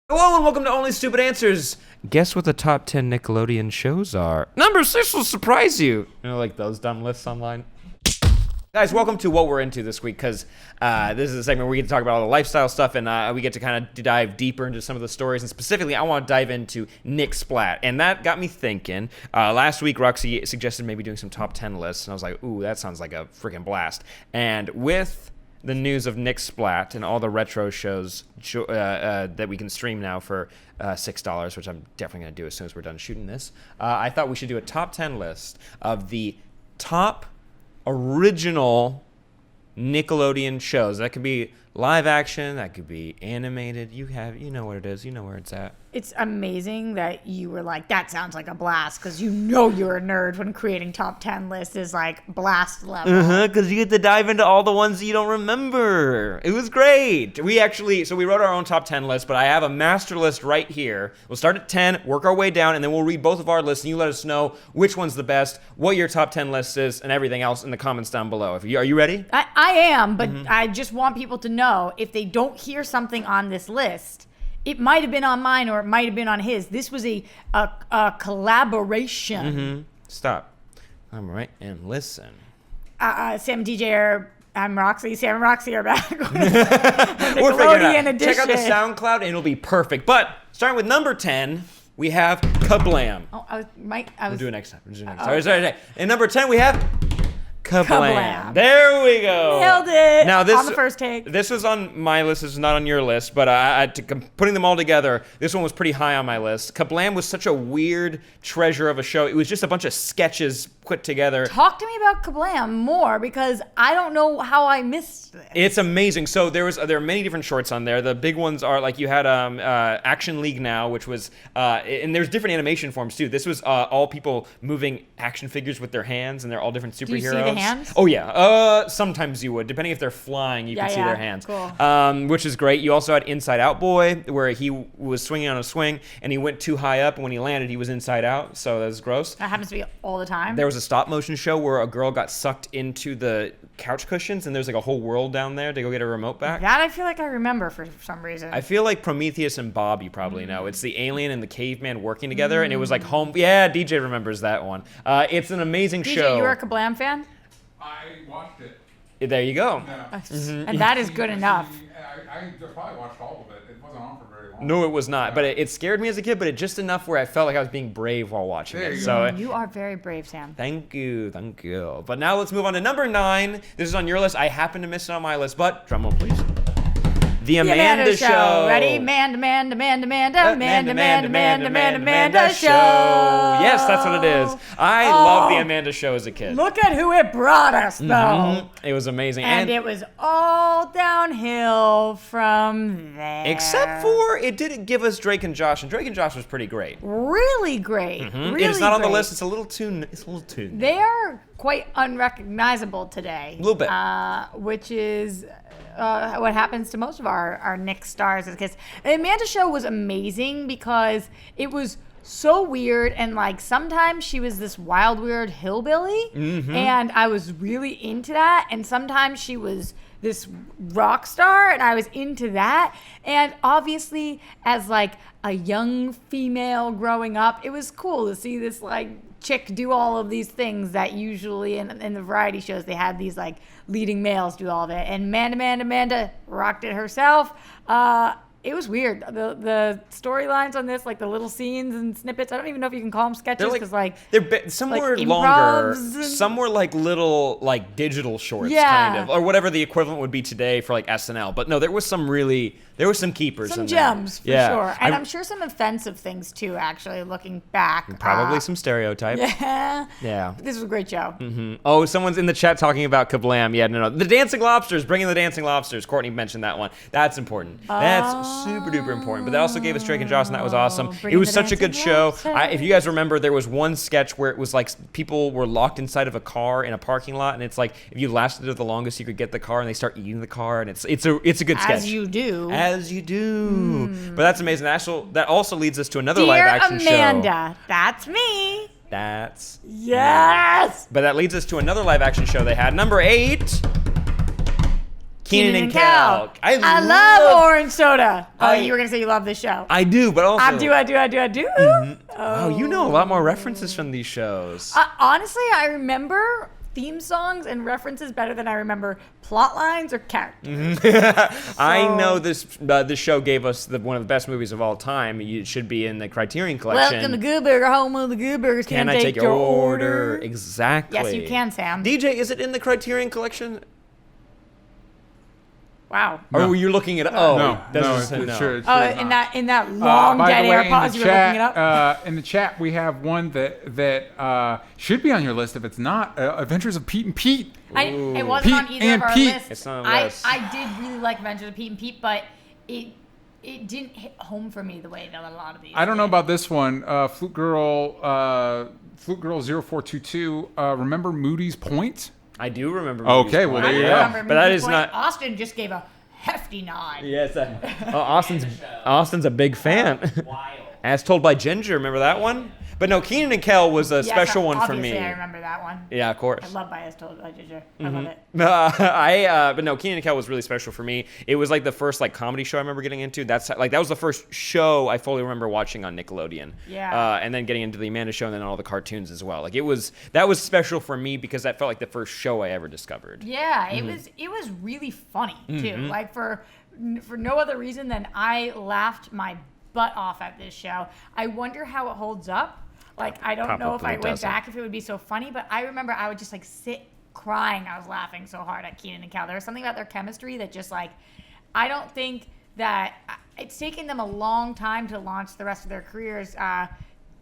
Hello and welcome to Only Stupid Answers. Guess what the top 10 Nickelodeon shows are? Number 6 will surprise you. You know, like those dumb lists online. Guys, welcome to what we're into this week, because this is a segment where we get to talk about all the lifestyle stuff, and we get to kind of dive deeper into some of the stories, and specifically, I want to dive into Nick Splat, and that got me thinking. Last week, ROXY suggested maybe doing some top 10 lists, and I was like, ooh, that sounds like a freaking blast. And with the news of Nick Splat and all the retro shows that we can stream now for $6, which I'm definitely going to do as soon as we're done shooting this, I thought we should do a top 10 list of the top original Nickelodeon shows. That could be live action, that could be animated. You know what it is, you know where it's at. It's amazing that you were like, that sounds like a blast, because you know you're a nerd when creating top 10 lists is like blast level. Because you get to dive into all the ones that you don't remember. It was great. We wrote our own top 10 list, but I have a master list right here. We'll start at 10, work our way down, and then we'll read both of our lists, and you let us know which one's the best, what your top 10 list is, and everything else in the comments down below. Are you ready? I am, but I just want people to know, if they don't hear something on this list, it might have been on mine or it might have been on his. This was a collaboration. Stop. I'm right and listen. Sam DJ, I'm Roxy. Sam and Roxy are back. We're figuring it out. Check out the edition. SoundCloud and it'll be perfect. But starting with number 10, we have KaBlam. Oh, We'll do it next time. Sorry. And number 10, we have KaBlam. KaBlam. There we go. Nailed it. Now on the first take. This was on my list. This is not on your list, but putting them all together, this one was pretty high on my list. KaBlam was such a weird treasure of a show. It was just a bunch of sketches put together. Talk to me about KaBlam more, because I don't know how I missed this. It's amazing. So there are many different shorts on there. The big ones are like you had Action League Now, which was and there's different animation forms too. This was all people moving action figures with their hands, and they're all different superheroes. Do you see the hands? Oh yeah. Sometimes you would, depending if they're flying, you can see their hands. Cool. Which is great. You also had Inside Out Boy, where he was swinging on a swing and he went too high up, and when he landed, he was inside out. So that was gross. That happens to be all the time. There was a stop motion show where a girl got sucked into the couch cushions, and there's like a whole world down there to go get her remote back. That I feel like I remember for some reason. I feel like Prometheus and Bob, you probably know. It's the alien and the caveman working together, and it was like home. Yeah, DJ remembers that one. It's an amazing show. DJ, you're a KaBlam fan? I watched it. There you go. Yeah. And that is good enough. I probably watched all of it. It wasn't on for very long. No, it was not. But it scared me as a kid, but it just enough where I felt like I was being brave while watching There it. you So You are very brave, Sam. Thank you. But now let's move on to number 9. This is on your list. I happen to miss it on my list, but drum roll, please. The Amanda Show. Ready? Amanda Show. Yes, that's what it is. I love the Amanda Show as a kid. Look at who it brought us, though. It was amazing. And it was all downhill from there. Except for it didn't give us Drake and Josh, and Drake and Josh was pretty great. Really great. Really It's not on the great. list. It's a little too. They are quite unrecognizable today. A little bit. Which is what happens to most of our Nick stars. Because the Amanda Show was amazing because it was so weird, and like sometimes she was this wild, weird hillbilly, and I was really into that. And sometimes she was this rock star, and I was into that. And obviously, as like a young female growing up, it was cool to see this like chick do all of these things that usually in the variety shows they had these like leading males do all of it. And Amanda rocked it herself. It was weird. The storylines on this, like the little scenes and snippets, I don't even know if you can call them sketches, because some like were longer, improvs. some were like little like digital shorts, kind of, or whatever the equivalent would be today for like SNL. But no, there was some keepers, some in gems there. for sure, and I'm sure some offensive things too. Actually, looking back, probably some stereotypes. Yeah. This was a great show. Oh, someone's in the chat talking about KaBlam. Yeah, no, the Dancing Lobsters, bringing the Dancing Lobsters. Courtney mentioned that one. That's important. That's super duper important. But they also gave us Drake and Josh, and that was awesome. It was such a good show. If you guys remember, there was one sketch where it was like people were locked inside of a car in a parking lot, and it's like if you lasted there the longest, you could get the car, and they start eating the car, and it's a good sketch. As you do. As you do. But that's amazing. That also leads us to another Dear live action show. Amanda, that's me. Yes. But that leads us to another live action show they had. Number 8. Kenan and Kel. I love orange soda. Oh, you were gonna say you love this show. I do, but also I do. Mm-hmm. Oh, you know a lot more references from these shows. Honestly, I remember theme songs and references better than I remember plot lines or characters. I know this show gave us one of the best movies of all time. It should be in the Criterion Collection. Welcome to Good Burger, home of the Good Burgers. Can I take your order? Exactly. Yes, you can, Sam. DJ, is it in the Criterion Collection? Wow. No. Or were you looking it up? Oh, no, it's sure. In that long dead air pause, you were looking it up. In the chat, we have one that should be on your list if it's not. Adventures of Pete and Pete. It wasn't Pete on either and of our Pete. lists. It's not on the list. I did really like Adventures of Pete and Pete, but it didn't hit home for me the way that a lot of these. I don't know about this one. Flute Girl 0422. Remember Moody's Point? I do remember. Okay, well there you go. But that is not. Austin just gave a hefty nod. Yes, Austin's a big fan. Wild. As Told by Ginger, remember that one? But no, Kenan and Kel was a special one for me. Obviously, I remember that one. Yeah, of course. I love Bias Told by Ginger. I love it. But no, Kenan and Kel was really special for me. It was like the first like comedy show I remember getting into. That was the first show I fully remember watching on Nickelodeon. Yeah. And then getting into the Amanda Show and then all the cartoons as well. Like that was special for me because that felt like the first show I ever discovered. Yeah, it was really funny too. Like for no other reason than I laughed my butt off at this show. I wonder how it holds up. Like, I don't know if I went back if it would be so funny, but I remember I would just like sit crying. I was laughing so hard at Kenan and Kel. There was something about their chemistry that just like, I don't think that it's taken them a long time to launch the rest of their careers.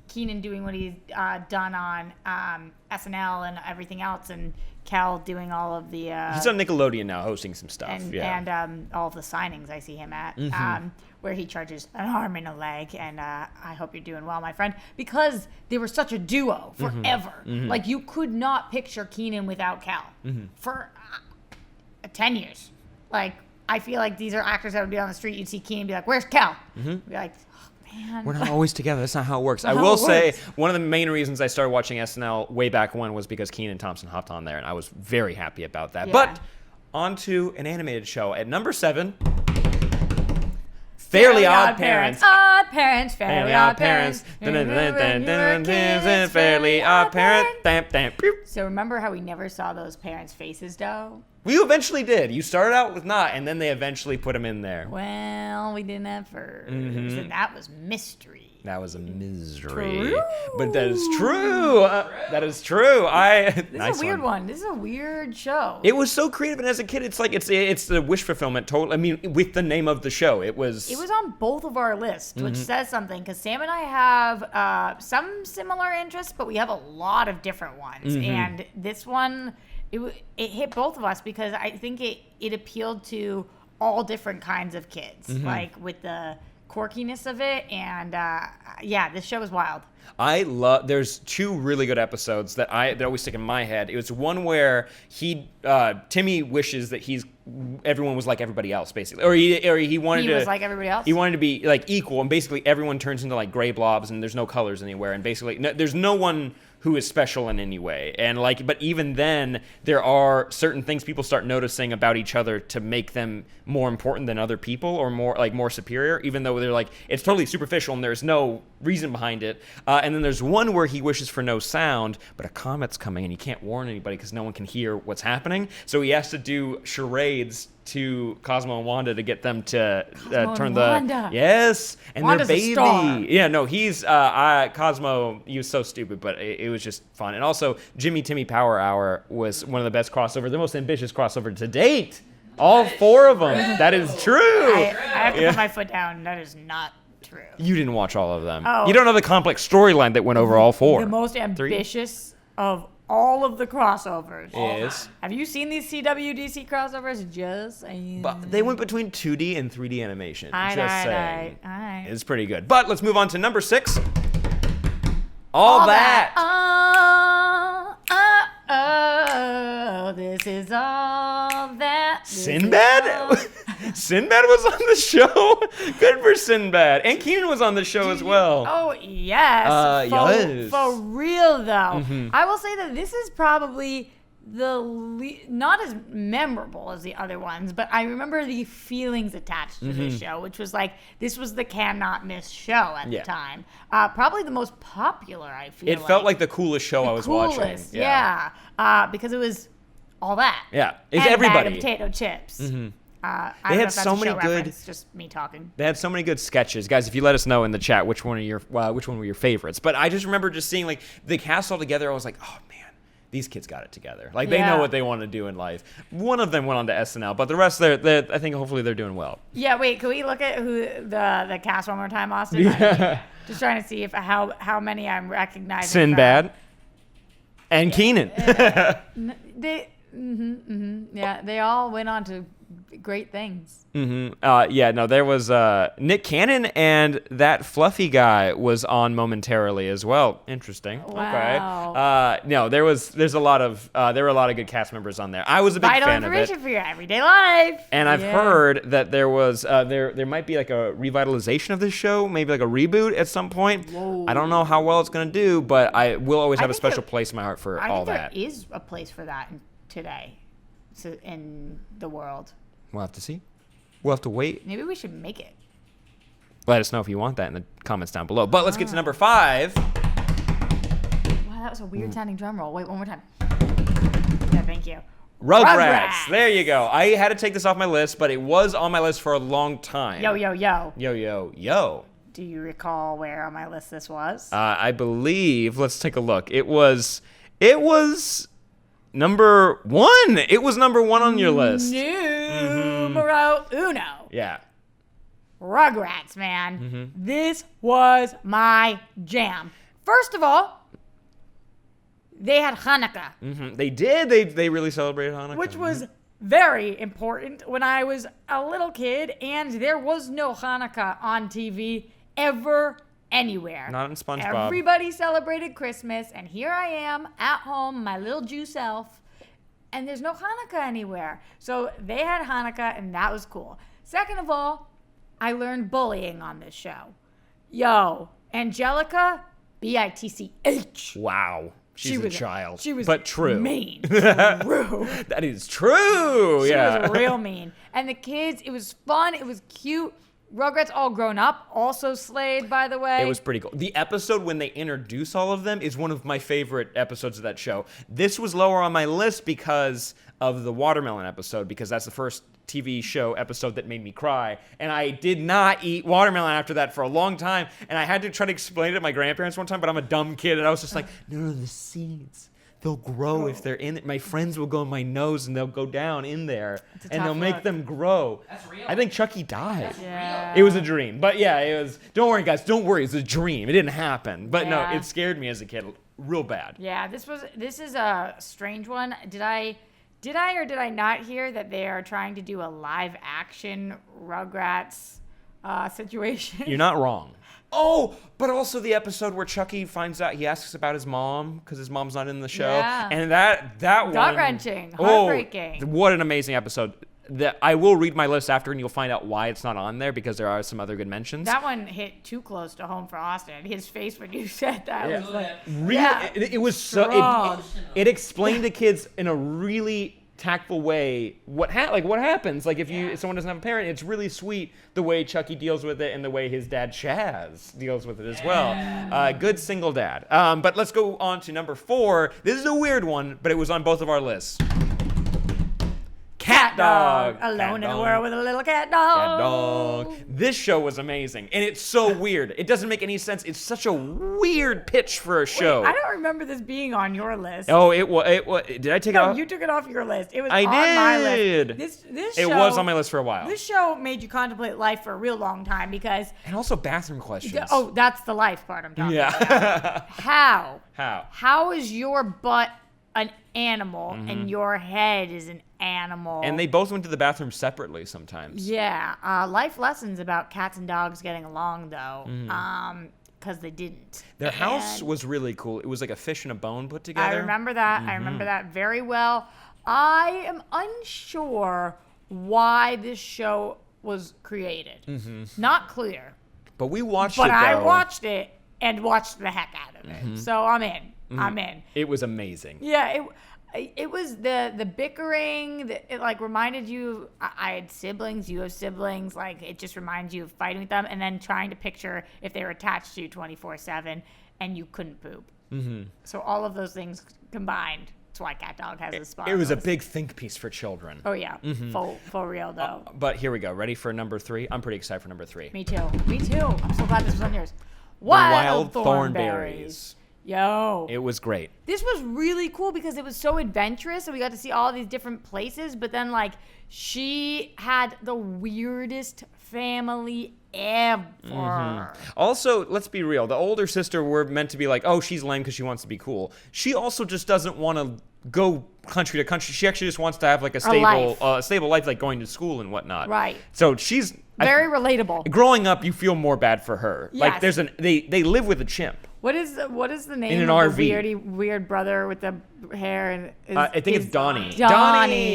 Kenan doing what he's done on SNL and everything else, and Kel doing all of the he's on Nickelodeon now, hosting some stuff. And all of the signings I see him at, where he charges an arm and a leg. And I hope you're doing well, my friend, because they were such a duo forever. Like you could not picture Kenan without Kel for 10 years. Like I feel like these are actors that would be on the street. You'd see Kenan and be like, "Where's Kel?" Be like, man. We're not always together. That's not how it works. I will say one of the main reasons I started watching SNL way back when was because Kenan Thompson hopped on there, and I was very happy about that. Yeah. But on to an animated show at number 7. Fairly Odd Parents. Odd Parents, Fairly Odd Parents. Fairly Odd Parents. So remember how we never saw those parents' faces, though? We eventually did. You started out with not, and then they eventually put them in there. Well, we didn't at first. And that was mystery. That was a misery. True. But that is true. That is true. This is a weird one. This is a weird show. It was so creative, and as a kid, it's like it's the wish fulfillment. Total. I mean, with the name of the show, it was. It was on both of our lists, which says something. Because Sam and I have some similar interests, but we have a lot of different ones. And this one, it hit both of us because I think it appealed to all different kinds of kids, like with the quirkiness of it, and this show is wild. There's 2 really good episodes that always stick in my head. It was one where Timmy wishes that everyone was like everybody else, basically, or he wanted he was like everybody else. He wanted to be like equal, and basically everyone turns into like gray blobs, and there's no colors anywhere, and basically there's no one who is special in any way. And but even then, there are certain things people start noticing about each other to make them more important than other people, or more superior, even though they're like, it's totally superficial and there's no reason behind it. And then there's one where he wishes for no sound, but a comet's coming and he can't warn anybody because no one can hear what's happening. So he has to do charades to Cosmo and Wanda to get them to turn Wanda. Yes, and Wanda's their a baby. star. Yeah, no, he's Cosmo. He was so stupid, but it was just fun. And also, Jimmy Timmy Power Hour was one of the best crossovers, the most ambitious crossover to date. All 4 of them. That is true. I have to put my foot down. That is not true. You didn't watch all of them. Oh. You don't know the complex storyline that went over all 4. The most ambitious of all of the crossovers. Yes. Have you seen these CWDC crossovers? Just saying. But they went between 2D and 3D animation. All saying. right. It's pretty good. But let's move on to number 6. All that. This is all that. Sinbad? Sinbad was on the show. Good for Sinbad. And Kenan was on the show as well. Oh, yes. Yes. For real, though. I will say that this is probably not as memorable as the other ones, but I remember the feelings attached to this show, which was like, this was the cannot miss show at the time. Probably the most popular, I feel It felt like the coolest show I was watching. Yeah. Because it was all that. Yeah. It's and everybody. Bag of potato chips. They had so many good. It's just me talking. They had so many good sketches, guys. If you let us know in the chat which one were your favorites, but I just remember just seeing like the cast all together. I was like, oh man, these kids got it together. Like they know what they want to do in life. One of them went on to SNL, but the rest, they're I think hopefully they're doing well. Yeah. Wait. Can we look at who the cast one more time, Austin? Yeah. Just trying to see if how many I'm recognizing. Sinbad and Kenan. Yeah, they all went on to great things. There was Nick Cannon and that fluffy guy was on momentarily as well. Interesting. Wow. Okay. No, there were a lot of good cast members on there. I was a big Vital fan of it. information for your everyday life. And I've heard that there was there might be like a revitalization of this show, maybe like a reboot at some point. Whoa. I don't know how well it's gonna do, but I will always have a special place in my heart for all that. I think there is a place for that today, in the world. We'll have to see. We'll have to wait. Maybe we should make it. Let us know if you want that in the comments down below. But let's get to number 5. Wow, that was a weird sounding drum roll. Wait, one more time. Yeah, thank you. Rugrats. There you go. I had to take this off my list, but it was on my list for a long time. Yo, yo, yo. Yo, yo, yo. Do you recall where on my list this was? I believe, let's take a look. It was number 1. It was number 1 on your list. Numero uno. Yeah. Rugrats, man. This was my jam. First of all, they had Hanukkah. They did. They really celebrated Hanukkah. Which was very important when I was a little kid, and there was no Hanukkah on TV ever anywhere. Not in SpongeBob. Everybody celebrated Christmas, and here I am at home, my little Jew self, and there's no Hanukkah anywhere. So they had Hanukkah, and that was cool. Second of all, I learned bullying on this show. Yo, Angelica, B-I-T-C-H. Wow. She's a child. She was but true. mean. True. That is true. She was real mean. And the kids, it was fun. It was cute. Rugrats all grown up, also slayed, by the way. It was pretty cool. The episode when they introduce all of them is one of my favorite episodes of that show. This was lower on my list because of the watermelon episode, because that's the first TV show episode that made me cry. And I did not eat watermelon after that for a long time. And I had to try to explain it to my grandparents one time, but I'm a dumb kid. And I was just like, no, the seeds. They'll grow if they're in it. My friends will go in my nose and they'll go down in there and they'll make them grow. That's real. I think Chucky died. Yeah. It was a dream. But yeah, it was. Don't worry, guys. Don't worry. It's a dream. It didn't happen. But no, Yeah. it scared me as a kid real bad. Yeah, this is a strange one. Did I or did I not hear that they are trying to do a live action Rugrats situation? You're not wrong. Oh, but also the episode where Chucky finds out, he asks about his mom because his mom's not in the show. Yeah. And that one. Gut-wrenching, heartbreaking. Oh, what an amazing episode. That I will read my list after and you'll find out why it's not on there because there are some other good mentions. That one hit too close to home for Austin. His face when you said that was like, Really, yeah, it was strong. it explained to kids in a really tactful way what happens like if someone doesn't have a parent. It's really sweet the way Chucky deals with it and the way his dad Chaz deals with it as well. Good single dad. But let's go on to number 4. This is a weird one, but it was on both of our lists. Cat Dog. Alone in the world with a little cat dog. Cat Dog. This show was amazing, and it's so weird. It doesn't make any sense. It's such a weird pitch for a show. I don't remember this being on your list. Oh, it was. Did I take it No, off? you took it off your list. It was I on my did. list. This It show, was on my list for a while. This show made you contemplate life for a real long time because And also bathroom questions. oh, that's the life part I'm talking about. Yeah. How? How? How is your butt an animal and your head is an animal? And they both went to the bathroom separately sometimes. Yeah, life lessons about cats and dogs getting along though, because they didn't. Their house And was really cool. It was like a fish and a bone put together. I remember that. I remember that very well. I am unsure why this show was created. Not clear. But we watched But it, I though. watched it and watched the heck out of it. So I'm in. I'm in. It was amazing. Yeah, it was the bickering. It like reminded you. I had siblings. You have siblings. Like it just reminds you of fighting with them, and then trying to picture if they were attached to you 24/7, and you couldn't poop. Mm-hmm. So all of those things combined. That's why Cat Dog has a spot. It was a big think piece for children. Oh yeah, for real though. But here we go. Ready for number 3? I'm pretty excited for number 3. Me too. I'm so glad this was on yours. Wild Thornberrys. Yo. It was great. This was really cool because it was so adventurous and we got to see all these different places, but then like she had the weirdest family ever. Mm-hmm. Also, let's be real. The older sister were meant to be like, oh, she's lame because she wants to be cool. She also just doesn't want to go country to country. She actually just wants to have like a stable life, like going to school and whatnot. Right. So she's very relatable. Growing up, you feel more bad for her. Yes. Like they live with a chimp. What is the name in an of RV. the weird brother with the hair? And I think it's Donnie.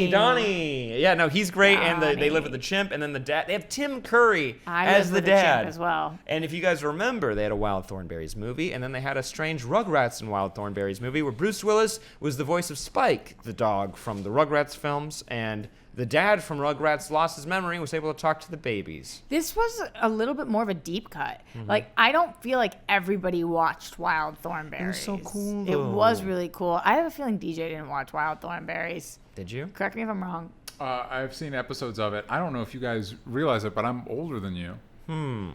Donnie. Yeah, no, he's great, and they live with the chimp, and then the dad. They have Tim Curry as the dad as well. And if you guys remember, they had a Wild Thornberrys movie, and then they had a strange Rugrats and Wild Thornberrys movie where Bruce Willis was the voice of Spike, the dog from the Rugrats films, and the dad from Rugrats lost his memory and was able to talk to the babies. This was a little bit more of a deep cut. Mm-hmm. Like, I don't feel like everybody watched Wild Thornberrys. It was so cool, though. It was really cool. I have a feeling DJ didn't watch Wild Thornberrys. Did you? Correct me if I'm wrong. I've seen episodes of it. I don't know if you guys realize it, but I'm older than you.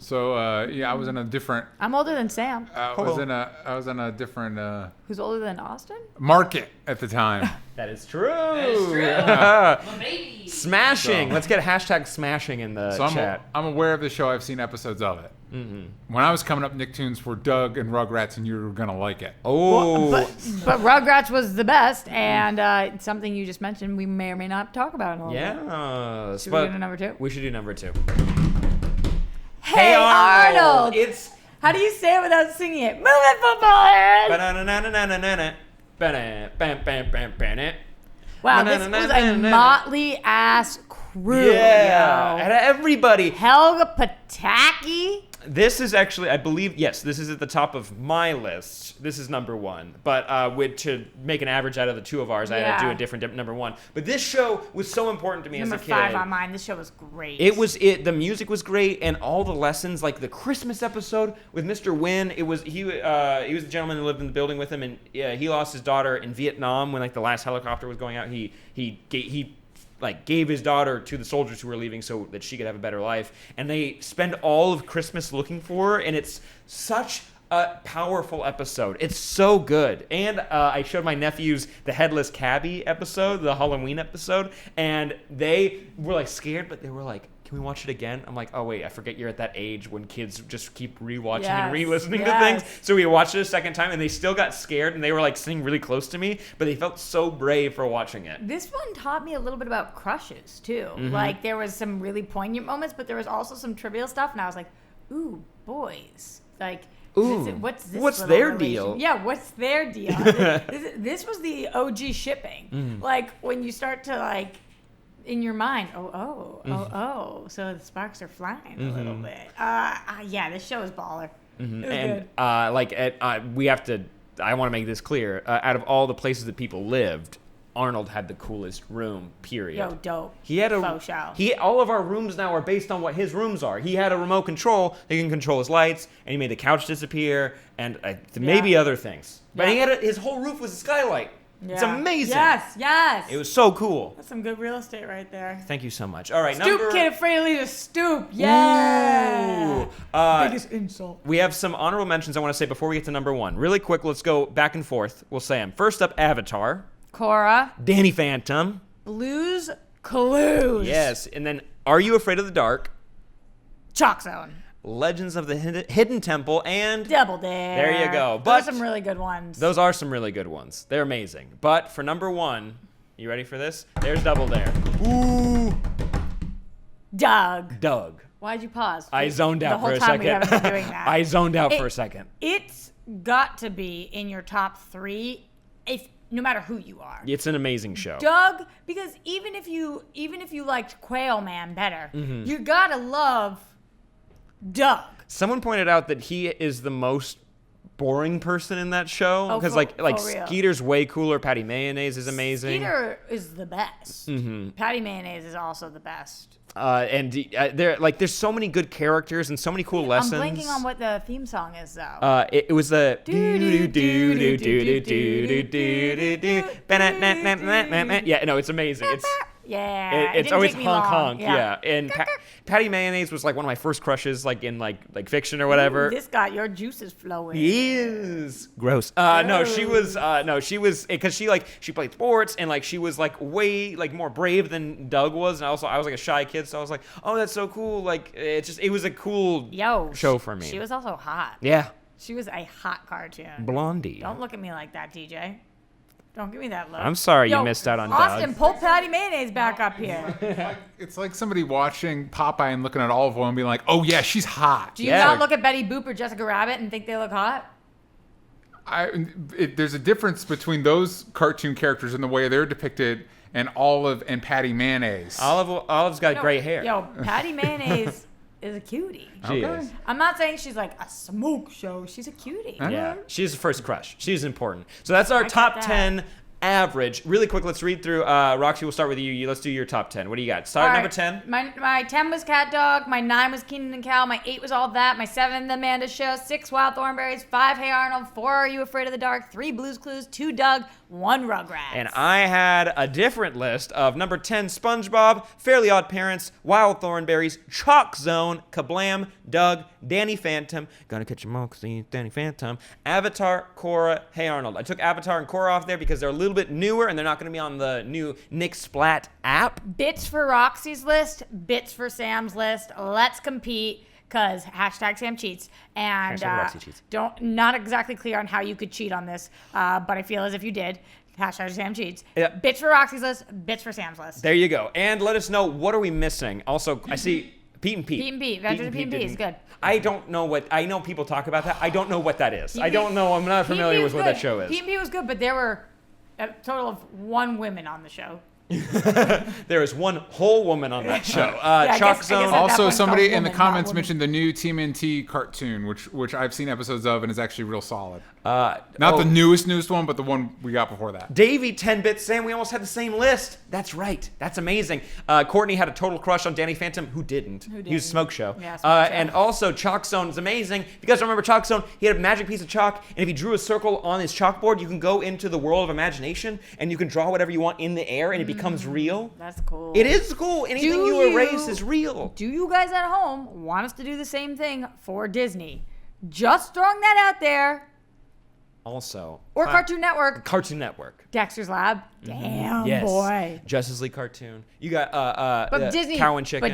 So yeah, I was in a different. I'm older than Sam. I was in a different. Who's older than Austin? Market at the time. That is true. That is true. Baby. Smashing. Let's get hashtag smashing in the chat. I'm aware of the show. I've seen episodes of it. Mm-hmm. When I was coming up, Nicktoons were Doug and Rugrats, and you were gonna like it. Oh, but Rugrats was the best, and something you just mentioned we may or may not talk about in a little bit. Yeah. Should we do number 2? We should do number 2. Hey Arnold! It's how do you say it without singing it? Move it, footballers! Wow, this was a motley ass crew. Yeah, and everybody. Helga Pataki. This is actually, I believe, yes, this is at the top of my list. This is number 1. But to make an average out of the two of ours, I had to do a different number 1. But this show was so important to me as a kid. Number 5 on mine. This show was great. The music was great, and all the lessons, like the Christmas episode with Mr. Wynn. He was the gentleman who lived in the building with him, and he lost his daughter in Vietnam when like the last helicopter was going out. He gave his daughter to the soldiers who were leaving so that she could have a better life. And they spend all of Christmas looking for her, and it's such a powerful episode. It's so good. And I showed my nephews the Headless Cabbie episode, the Halloween episode, and they were like scared, but they were like, can we watch it again? I'm like, oh wait, I forget you're at that age when kids just keep rewatching and re-listening to things. So we watched it a second time, and they still got scared, and they were like sitting really close to me, but they felt so brave for watching it. This one taught me a little bit about crushes too. Mm-hmm. Like there was some really poignant moments, but there was also some trivial stuff, and I was like, ooh, boys, like. Ooh, what's their deal? Yeah, what's their deal? This was the OG shipping. Mm. Like when you start to like. In your mind, so the sparks are flying a little bit. Yeah, this show is baller. Mm-hmm. It was good. I want to make this clear. Out of all the places that people lived, Arnold had the coolest room, period. Yo, dope. He had faux show. All of our rooms now are based on what his rooms are. He had a remote control that can control his lights, and he made the couch disappear, and maybe other things. But his whole roof was a skylight. Yeah. It's amazing. Yes. It was so cool. That's some good real estate right there. Thank you so much. All right, stoop kid afraid to leave a stoop. Yeah. Biggest insult. We have some honorable mentions I want to say before we get to number 1. Really quick, let's go back and forth. We'll say them. First up, Avatar. Korra. Danny Phantom. Blues Clues. Yes, and then Are You Afraid of the Dark? Chalk Zone. Legends of the Hidden Temple, and Double Dare. There you go. Those are some really good ones. Those are some really good ones. They're amazing. But for number 1, you ready for this? There's Double Dare. Ooh. Doug. Why'd you pause? I zoned out for a second. The whole time we haven't been doing that. I zoned out for a second. It's got to be in your top 3, no matter who you are. It's an amazing show. Doug, because even if you liked Quail Man better, you gotta love Doug. Someone pointed out that he is the most boring person in that show Oh, because for real. Skeeter's way cooler. Patty Mayonnaise is amazing. Skeeter is the best. Patty Mayonnaise is also the best. There's so many good characters and so many cool lessons. I'm blanking on what the theme song is though. It was the yeah, no, it's amazing. It's always honk. Yeah. And Patty Mayonnaise was like one of my first crushes, like in like fiction or whatever. Ooh, this got your juices flowing. Yes. Gross. No, she was because she played sports and like she was like way like more brave than Doug was, and I was like a shy kid, so I was like, oh, that's so cool. Like it was a cool show for me. She was also hot. Yeah. She was a hot cartoon. Blondie. Don't look at me like that, DJ. Don't give me that look. I'm sorry you missed out on Austin, Doug. pull Patty Mayonnaise back up here. It's like somebody watching Popeye and looking at Olive Oil and being like, "Oh yeah, she's hot." Do you not look at Betty Boop or Jessica Rabbit and think they look hot? There's a difference between those cartoon characters and the way they're depicted and Olive and Patty Mayonnaise. Olive's got great hair. Yo, Patty Mayonnaise is a cutie. She is. I'm not saying she's like a smoke show. She's a cutie. Yeah, she's the first crush. She's important. So that's our top 10 average. Really quick, let's read through. Roxy, we'll start with you. Let's do your top 10. What do you got? Start at number 10. My 10 was Cat Dog. My 9 was Kenan Kel. My 8 was All That. My 7, The Amanda Show. 6, Wild Thornberrys. 5, Hey Arnold. 4, Are You Afraid of the Dark? 3, Blue's Clues. 2, Doug. 1, Rugrats. And I had a different list of number 10, SpongeBob, Fairly Odd Parents, Wild Thornberrys, Chalk Zone, KaBlam, Doug, Danny Phantom, Gonna Catch 'Em All 'Cause He's Danny Phantom, Avatar, Korra, Hey Arnold. I took Avatar and Korra off there because they're a little bit newer and they're not going to be on the new Nick Splat app. Bits for Roxy's list, bits for Sam's list. Let's compete. Because hashtag Sam cheats, and Roxy cheats. Not exactly clear on how you could cheat on this, but I feel as if you did. Hashtag Sam cheats. Yeah. Bits for Roxy's list, bits for Sam's list. There you go. And let us know, what are we missing? Also, I see Pete and Pete. Pete and Pete. Adventures of Pete and Pete is good. I don't know I know people talk about that. I don't know what that is. I don't know. I'm not familiar with what that show is. Pete and Pete was good, but there were a total of 1 woman on the show. There is one whole woman on that show. Chalk Zone. Also, somebody in the comments mentioned the new TMNT cartoon, which I've seen episodes of, and is actually real solid. Not the newest one, but the one we got before that. Davey, 10-bit Sam, we almost had the same list. That's right. That's amazing. Courtney had a total crush on Danny Phantom. Who didn't? He was Smoke Show. Yeah, Smoke Show. And also, Chalk Zone is amazing. If you guys remember Chalk Zone, he had a magic piece of chalk, and if he drew a circle on his chalkboard, you can go into the world of imagination, and you can draw whatever you want in the air, and it becomes real. That's cool. It is cool. Anything you erase is real. Do you guys at home want us to do the same thing for Disney? Just throwing that out there. Also. Or Cartoon Network. Cartoon Network. Dexter's Lab. Damn, Yes. boy. Justice League cartoon. You got But Disney. Cow and Chicken.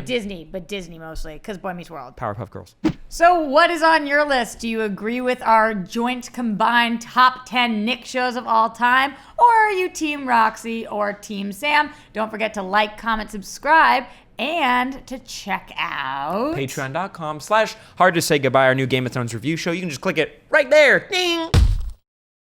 But Disney mostly, because Boy Meets World. Powerpuff Girls. So what is on your list? Do you agree with our joint combined top 10 Nick shows of all time? Or are you Team Roxy or Team Sam? Don't forget to like, comment, subscribe, and to check out Patreon.com/hard to say goodbye, our new Game of Thrones review show. You can just click it right there. Ding!